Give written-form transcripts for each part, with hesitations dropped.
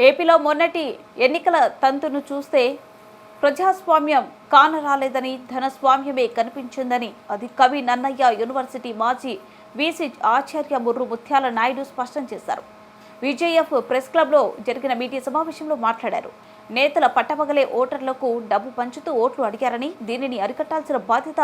ఏపీలో మొన్నటి ఎన్నికల తంతును చూస్తే ప్రజాస్వామ్యం కానరాలేదని ధనస్వామ్యమే కనిపించిందని అది కవి నన్నయ్య యూనివర్సిటీ మాజీ వీసీ ఆచార్య ముర్రు ముత్యాల నాయుడు స్పష్టం చేశారు. విజేఎఫ్ ప్రెస్ క్లబ్లో జరిగిన మీడియా సమావేశంలో మాట్లాడారు. నేతల పట్టపగలే ఓటర్లకు డబ్బు పంచుతూ ఓట్లు అడిగారని, దీనిని అరికట్టాల్సిన బాధ్యత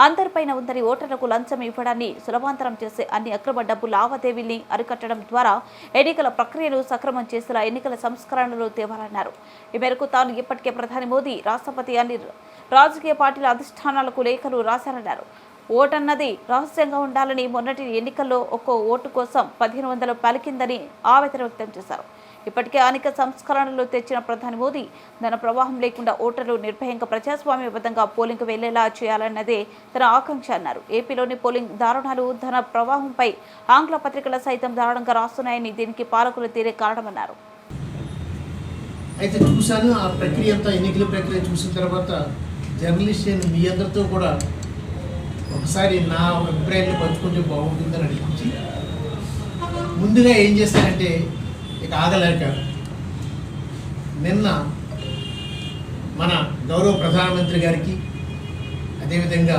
అందరిపైన ఉందని, ఓటర్లకు లంచం ఇవ్వడాన్ని సులభాంతరం చేసే అన్ని అక్రమ డబ్బు లావాదేవీల్ని అరికట్టడం ద్వారా ఎన్నికల ప్రక్రియను సక్రమం చేసేలా ఎన్నికల సంస్కరణలు తేవాలన్నారు. ఈ మేరకు తాను ఇప్పటికే ప్రధాని మోదీ, రాష్ట్రపతి అన్ని రాజకీయ పార్టీల అధిష్టానాలకు లేఖలు రాశారన్నారు. ఓటన్నది రహస్యంగా ఉండాలని, మొన్నటి ఎన్నికల్లో ఒక్కో ఓటు కోసం 1500 పలికిందని ఆవేదన వ్యక్తం చేశారు. ఇప్పటికే అనేక సంస్కరణలు తెచ్చిన ప్రధాని మోదీ ధన ప్రవాహం లేకుండా ఓటర్లు నిర్భయంగా ప్రజాస్వామ్యబద్ధంగా పోలింగ్ వెళ్లేలా చేయాలన్నదే తన ఆకాంక్ష అన్నారు. ఏపీలోని పోలింగ్ దారుణాలు ధన ప్రవాహంపై ఆంగ్ల పత్రికలు సైతం దారుణంగా రాస్తున్నాయని, దీనికి పాలకులు తీరే కారణమన్నారు. అయితే చూశాను ఆ ప్రక్రియ అంతా, ఎన్నికల ప్రక్రియ చూసిన తర్వాత జర్నలిస్ట్ మీ అందరితో కూడా ఒకసారి నా అభిప్రాయాన్ని పంచుకుంటే బాగుంటుందని అనిపించి ముందుగా ఏం చేశానంటే, ఇక ఆగలేక నిన్న మన గౌరవ ప్రధానమంత్రి గారికి, అదేవిధంగా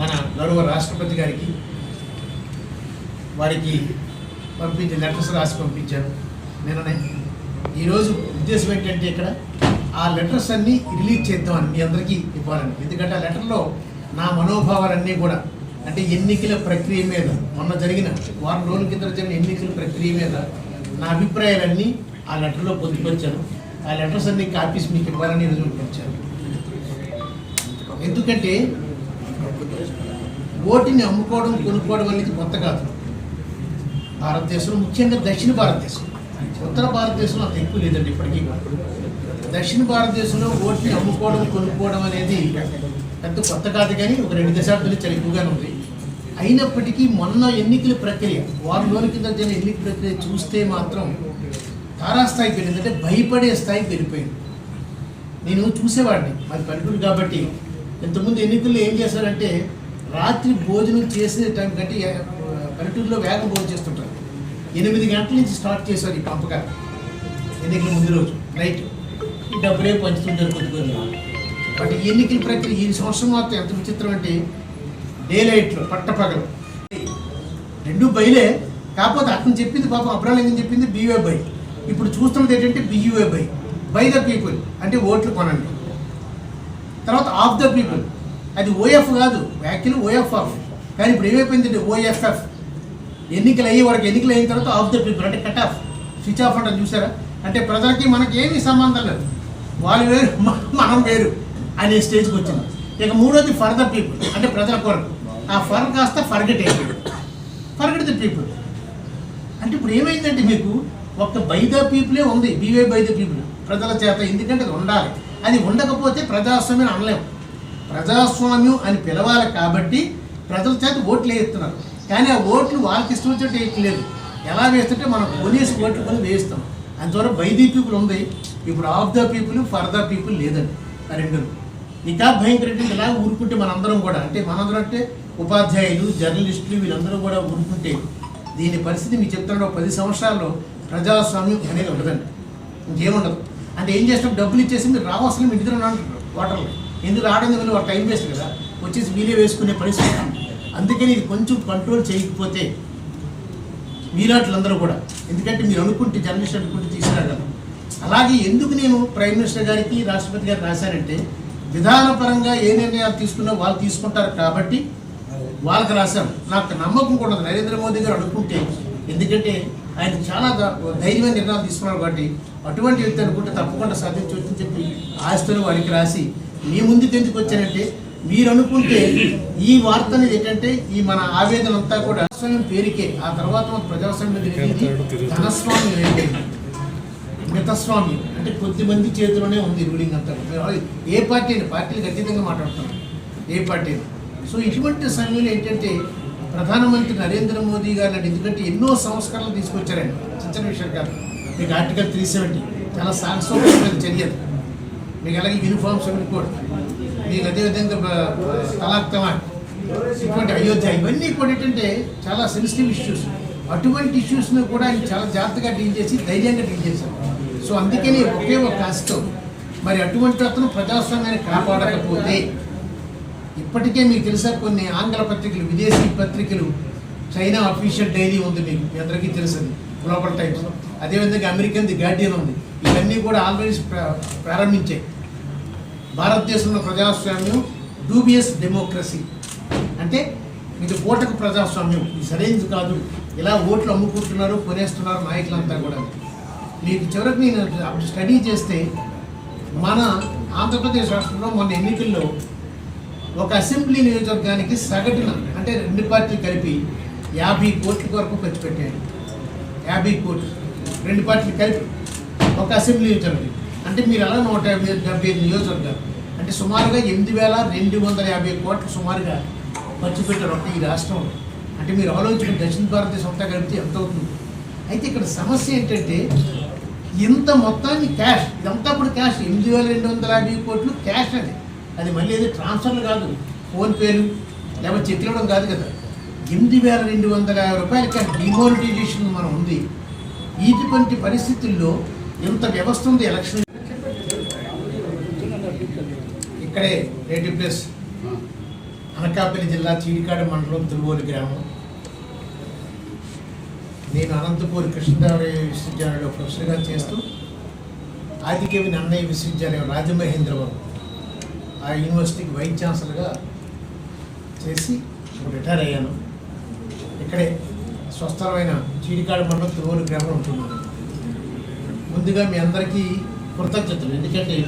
మన గౌరవ రాష్ట్రపతి గారికి వారికి లెటర్స్ రాసి పంపించాను నిన్ననే. ఈరోజు ఉద్దేశం ఏంటంటే ఇక్కడ ఆ లెటర్స్ అన్నీ రిలీజ్ చేద్దామని మీ అందరికీ ఇవ్వాలని. ఎందుకంటే ఆ లెటర్లో నా మనోభావాలన్నీ కూడా, అంటే ఎన్నికల ప్రక్రియ మీద, మొన్న జరిగిన వారం రోజుల కింద జరిగిన ఎన్నికల ప్రక్రియ మీద నా అభిప్రాయాలన్నీ ఆ లెటర్లో పొందుపరిచాను. ఆ లెటర్స్ అన్ని కాపీస్ మీకు ఇవ్వాలని ఈరోజు పంపించాను. ఎందుకంటే ఓటుని అమ్ముకోవడం, కొనుక్కోవడం అనేది కొత్త కాదు భారతదేశంలో, ముఖ్యంగా దక్షిణ భారతదేశం. ఉత్తర భారతదేశంలో అంత ఎక్కువ లేదండి ఇప్పటికీ. దక్షిణ భారతదేశంలో ఓటుని అమ్ముకోవడం, కొనుక్కోవడం అనేది పెద్ద కొత్త కాదు, కానీ ఒక 2 దశాబ్దాలు చాలా ఎక్కువగానే ఉంది. అయినప్పటికీ మొన్న ఎన్నికల ప్రక్రియ, వారం రోజుల కింద జరిగిన ఎన్నికల ప్రక్రియ చూస్తే మాత్రం తారాస్థాయికి వెళ్ళింది, అంటే భయపడే స్థాయికి వెళ్ళిపోయింది. నేను చూసేవాడిని, మాది పల్లెటూరు కాబట్టి. ఇంతకుముందు ఎన్నికల్లో ఏం చేశారంటే, రాత్రి భోజనం చేసే టైం కంటే పల్లెటూరులో వేగం భోజనం చేస్తుంటారు. 8 గంటల నుంచి స్టార్ట్ చేశారు ఈ పంపకాలు. ఎన్నికల ముందు రోజు నైట్ ఈ డబ్బులే పంచుతుంటారు కొద్ది. బట్ ఎన్నికల ప్రక్రియ ఈ సంవత్సరం మాత్రం ఎంత విచిత్రం అంటే, డే లైట్లో పట్టపగలు 2 బైలే. కాకపోతే అతను చెప్పింది పాపం అబ్రాలింగం చెప్పింది బీవే బై. ఇప్పుడు చూస్తున్నది ఏంటంటే బియూఏ బై ద పీపుల్, అంటే ఓట్లు కొనండి. తర్వాత ఆఫ్ ద పీపుల్, అది ఓఎఫ్ కాదు, యాక్చువల్లీ ఓఎఫ్ ఆఫ్. కానీ ఇప్పుడు ఏమైపోయిందంటే ఓఎఫ్ఎఫ్. ఎన్నికలు అయ్యే వరకు, ఎన్నికలు అయిన తర్వాత ఆఫ్ ద పీపుల్, అంటే కట్ ఆఫ్, స్విచ్ ఆఫ్ అంటే చూసారా. అంటే ప్రజలకి మనకి ఏమీ సంబంధం లేదు, వాళ్ళు వేరు మనం వేరు అనే స్టేజ్కి వచ్చింది. ఇక మూడోది ఫర్ ద పీపుల్, అంటే ప్రజల కొరకు. ఆ ఫర్ కాస్త ఫర్గెట్ అయిపోయింది, ఫర్గెట్ ద పీపుల్. అంటే ఇప్పుడు ఏమైందంటే మీకు ఒక్క బై ద పీపులే ఉంది, బీవే బై ద పీపుల్, ప్రజల చేత. ఎందుకంటే అది ఉండాలి, అది ఉండకపోతే ప్రజాస్వామ్యం అనలేము. ప్రజాస్వామ్యం అని పిలవాలి కాబట్టి ప్రజల చేత ఓట్లు వేస్తున్నారు. కానీ ఆ ఓట్లు వాళ్ళకి ఇష్టం వచ్చేట్టు వేయట్లేదు. ఎలా వేస్తుంటే మనం పోలీసు ఓట్లు కొని వేస్తాం. అందువల్ల బై ది పీపుల్ ఉంది, ఇప్పుడు of the people, for the people లేదండి. ఆ రెండు ఇంకా భయంకరంగా ఇలా ఊరుకుంటే మనందరం కూడా, అంటే మనందరం అంటే ఉపాధ్యాయులు, జర్నలిస్టులు, వీళ్ళందరూ కూడా ఊరుకుంటే దీని పరిస్థితి మీకు చెప్తున్నాడు. 10 సంవత్సరాల్లో ప్రజాస్వామ్యం అనేది ఉండదండి, ఇంకేముండదు. అంటే ఏం చేస్తాం, డబ్బులు ఇచ్చేసి మీరు రావాల్సిన మీ ఇంటి దగ్గర వాటర్లో ఎందుకు రావడం వల్ల వాళ్ళ టైం వేస్ట్ కదా, వచ్చేసి వీలే వేసుకునే పరిస్థితి. అందుకని ఇది కొంచెం కంట్రోల్ చేయకపోతే మీలాంటిలందరూ కూడా, ఎందుకంటే మీరు అనుకుంటే జర్నలిస్ట్ అనుకుంటే తీసుకురాగలరు. అలాగే ఎందుకు నేను ప్రైమ్ మినిస్టర్ గారికి, రాష్ట్రపతి గారికి రాశానంటే, విధానపరంగా ఏ నిర్ణయాలు తీసుకున్నా వాళ్ళు తీసుకుంటారు కాబట్టి వాళ్ళకి రాశాను. నాకు నమ్మకం కూడా ఉంది నరేంద్ర మోదీ గారు అనుకుంటే, ఎందుకంటే ఆయన చాలా ధైర్యమైన నిర్ణయాలు తీసుకున్నారు కాబట్టి అటువంటి వ్యక్తి అనుకుంటే తప్పకుండా సాధించవచ్చని చెప్పి ఆశతో వారికి రాసి మీ ముందుకు ఎందుకు వచ్చానంటే, మీరు అనుకుంటే ఈ వార్త అనేది ఏంటంటే, ఈ మన ఆవేదన అంతా కూడా ప్రజాస్వామ్యం పేరుకే. ఆ తర్వాత ప్రజాస్వామ్యం ధనస్వామ్యం అయిపోయింది, మితస్వామ్యం. అంటే కొద్దిమంది చేతిలోనే ఉంది రూలింగ్ అంతా. ఏ పార్టీ అయినా, పార్టీలు ఖచ్చితంగా మాట్లాడుతున్నాం, ఏ పార్టీ. సో ఇటువంటి సమయంలో ఏంటంటే ప్రధానమంత్రి నరేంద్ర మోదీ గారు అంటే, ఎందుకంటే ఎన్నో సంస్కరణలు తీసుకొచ్చారండి, చిన్న విషయం కాదు. మీకు ఆర్టికల్ 370 చాలా సాంస్కృతిక చర్యలు, మీకు అలాగే యూనిఫామ్ సివిల్ కోడ్, మీకు అదేవిధంగా తలాక్ తలాక్, ఇటువంటి అయోధ్య, ఇవన్నీ కూడా ఏంటంటే చాలా సెన్సిటివ్ ఇష్యూస్. అటువంటి ఇష్యూస్ను కూడా ఆయన చాలా జాగ్రత్తగా డీల్ చేసి ధైర్యంగా డీల్ చేశారు. సో అందుకని ఒకే ఒక కాస్తో మరి అటువంటి అతను ప్రజాస్వామ్యాన్ని కాపాడకపోతే ఇప్పటికే మీకు తెలుసా కొన్ని ఆంగ్ల పత్రికలు, విదేశీ పత్రికలు, చైనా అఫీషియల్ డైలీ ఉంది, మీకు మీ అందరికీ తెలుసది, గ్లోబల్ టైమ్స్, అదేవిధంగా అమెరికన్ ది గార్డియన్ ఉంది. ఇవన్నీ కూడా ఆల్రెడీ ప్రారంభించాయి. భారతదేశంలో ప్రజాస్వామ్యం డూబియస్ డెమోక్రసీ, అంటే ఇది ఓటకు ప్రజాస్వామ్యం, ఇది సరైనది కాదు, ఇలా ఓట్లు అమ్ముకుంటున్నారు, కొనేస్తున్నారు నాయకులంతా కూడా. మీకు చివరికి నేను స్టడీ చేస్తే మన ఆంధ్రప్రదేశ్ రాష్ట్రంలో మొన్న ఎన్నికల్లో ఒక అసెంబ్లీ నియోజకవర్గానికి సగటున, అంటే రెండు పార్టీలు కలిపి 50 కోట్ల వరకు ఖర్చు పెట్టాడు. 50 కోట్లు రెండు పార్టీలు కలిపి ఒక అసెంబ్లీ నియోజకవర్గం, అంటే మీరు అలా 175 నియోజకవర్గాలు, అంటే సుమారుగా 8,250 కోట్లు సుమారుగా ఖర్చు పెట్టారు ఒక ఈ రాష్ట్రంలో. అంటే మీరు ఆలోచించిన దక్షిణ భారతదేశం అంతా కలిపితే ఎంత అవుతుంది. అయితే ఇక్కడ సమస్య ఏంటంటే ఇంత మొత్తాన్ని క్యాష్, ఇదంతా కూడా క్యాష్, 8,250 కోట్లు క్యాష్ అది. అది మళ్ళీ ఏదో ట్రాన్స్ఫర్లు కాదు, ఫోన్పేలు లేకపోతే చెక్లు ఇవ్వడం కాదు కదా. 8,250 రూపాయల క్యాష్ డిమానిటైజేషన్ మనం ఉంది. ఇటువంటి పరిస్థితుల్లో ఎంత వ్యవస్థ ఉంది. ఎలక్షన్ ఇక్కడే నేటివ్ ప్లేస్ అనకాపల్లి జిల్లా చీడికాడ మండలం తురువోలు గ్రామం. నేను అనంతపూర్ కృష్ణదేవరాయ విశ్వవిద్యాలయంలో ప్రొఫెసర్గా చేస్తూ ఆదికవి నన్నయ్య విశ్వవిద్యాలయం రాజమహేంద్రవరం ఆ యూనివర్సిటీకి వైస్ ఛాన్సలర్గా చేసి రిటైర్ అయ్యాను. ఇక్కడే స్వస్థలమైన చీడికాడ మండలం తురువోలు గ్రామంలో ఉంటున్నాను. ముందుగా మీ అందరికీ కృతజ్ఞతలు, ఎందుకంటే